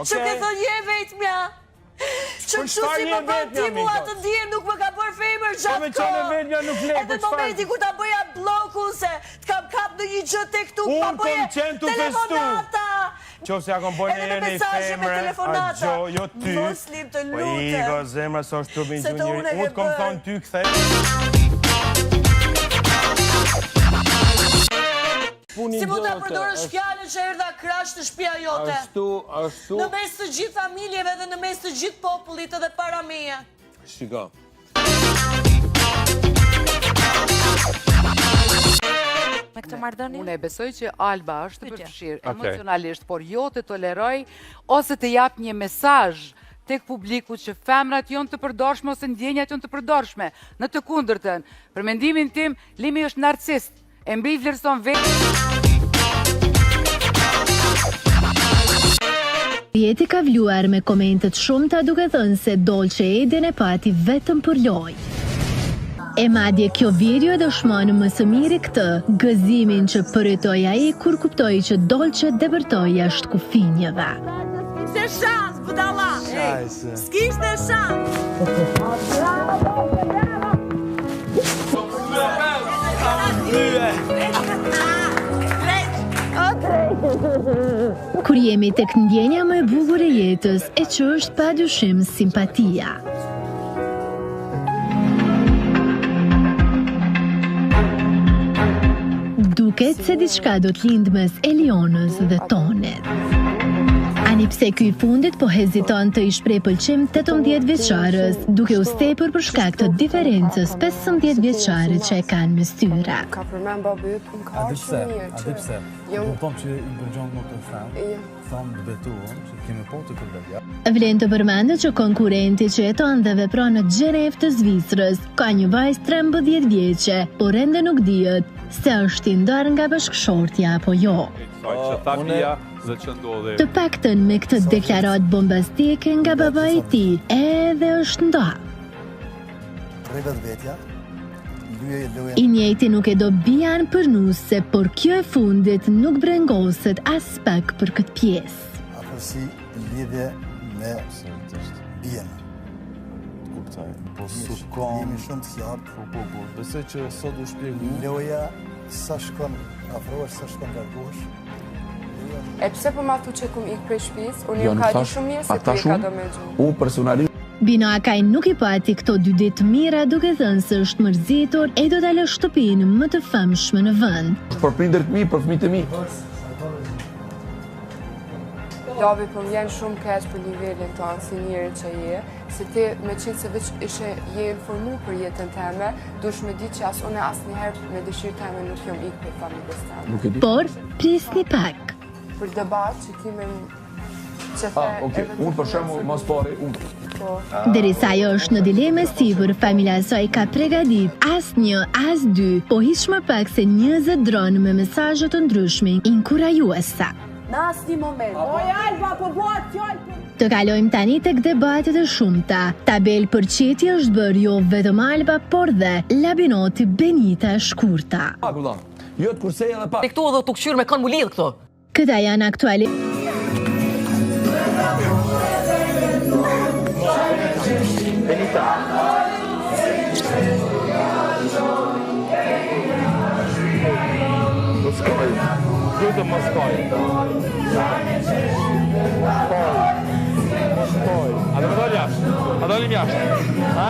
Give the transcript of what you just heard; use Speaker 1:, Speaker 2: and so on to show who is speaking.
Speaker 1: Që ke thënë je vetëmja. Që kështu si më bën ti mua të ndihem nuk më ka bërë femër gjatë kohë. Edhe momenti kur ta bëja bloku se të kam kap në një gjë tek tu, pa bëje telefonata.
Speaker 2: Qofse ja kom bojnë e një femre, a gjo, jo ty.
Speaker 1: Muslim të lutem.
Speaker 2: Po igo, zemra, so është trupin gjunjëri. Unë të kom thonë ty këthe.
Speaker 1: Si mund të përdorësh fjallën që erdha krash të shtëpia jote?
Speaker 3: Ashtu.
Speaker 1: Në mes të gjithë familjeve dhe në mes të gjithë popullit edhe para meje.
Speaker 3: Shika.
Speaker 4: Me këtë marrëdhënie?
Speaker 5: Unë e besoj që Alba është të përfshirë emocionalisht, por jo të toleroj ose të jap një mesazh tek publiku që femrat janë të përdorshme ose ndjenjat janë të përdorshme. Në të kundërtën, për mendimin tim, Limi është narcist. E mbi vlerëson vetë.
Speaker 6: Jeti ka vluar me komentet shumëta duke thënë se Dolce Eden e pati vetëm për lojë. E madje kjo video dëshmon më së miri këtë, gëzimin që përjetoi ai kur kuptoi që Dolce debërtoi jashtë kufinjeve.
Speaker 1: S'kishte shans, budalla. S'kishte shans.
Speaker 6: Kur jemi tek ndjenja më e bukur e jetës, e që është padyshim simpatia. Duket se diçka do të lindë mes Elionës dhe Tonit. Ani pse ky i fundit po heziton të i shpreh pëlqim 18 vjeçarës, duke u stepur për shkak të diferencës 15 vjeçare që e kanë mes tyre.
Speaker 7: Ka përmend babi yt, ka shumë mirë.
Speaker 8: A di pse? Kupton që i përgjon më të thënë. Thonë betuam që kemi po të këtë.
Speaker 6: Vlen të përmendet që konkurenti që jeton dhe vepron në Gjenevë të Zvicrës ka një vajzë 13 vjeçe, por ende nuk dihet se është i ndarë nga bashkëshortja apo jo. Të paktën me këtë deklaratë bombastike nga baba i tij, edhe është ndarë. I njëjti nuk e do bijan për nuse, por kjo e fundit nuk brengoset as pak për këtë pjesë.
Speaker 9: Afërsi lidhje me bijen.
Speaker 8: Kuptoj. Po
Speaker 9: jemi shumë të qartë.
Speaker 8: Po. Besoj që sot u shpjegoj.
Speaker 9: Loja sa shkon afrohesh, sa shkon largohesh.
Speaker 7: E pse po ma thu që kum ik prej shtëpisë? Unë ju ka di shumë mirë se ti ka do me gjumë.
Speaker 3: Unë personalisht
Speaker 6: Bino Akaj nuk i pati këto 2 ditë mira duke thënë se është mërzitur e do ta lë shtëpinë më të famshme në vend.
Speaker 3: për prindërit mi, për fëmijët e mi.
Speaker 7: Lavi po vjen shumë keq për nivelin tonë si njëri që je, se ti me qenë se veç ishe je informu për jetën teme, dush me di që as unë asnjëherë me dëshirë teme nuk jom ik për familjes teme.
Speaker 6: Por, prisni pak.
Speaker 7: Për debat që kime
Speaker 3: Unë për shembull mos pari, unë.
Speaker 6: Derisa ajo është në dilemë sipër, familja e saj ka përgatitur as 1, as 2, po hiç më pak se 20 dronë me mesazhe të ndryshme inkurajuese.
Speaker 1: Në asnjë moment. Alba, po bëhet fjalë.
Speaker 6: Të kalojmë tani tek debatet e shumta. Tabel për qeti është bërë jo vetëm Alba, por dhe Labinoti Benita e shkurta.
Speaker 3: Jo të kursej edhe pak.
Speaker 10: Këtu edhe të këshyrë me kanë mu lidhë këto.
Speaker 6: Këta janë aktuali.
Speaker 3: Benita. Moskoj. Lutë Moskoj. Moskoj. A do më doli jashtë? A doli jashtë? Ha?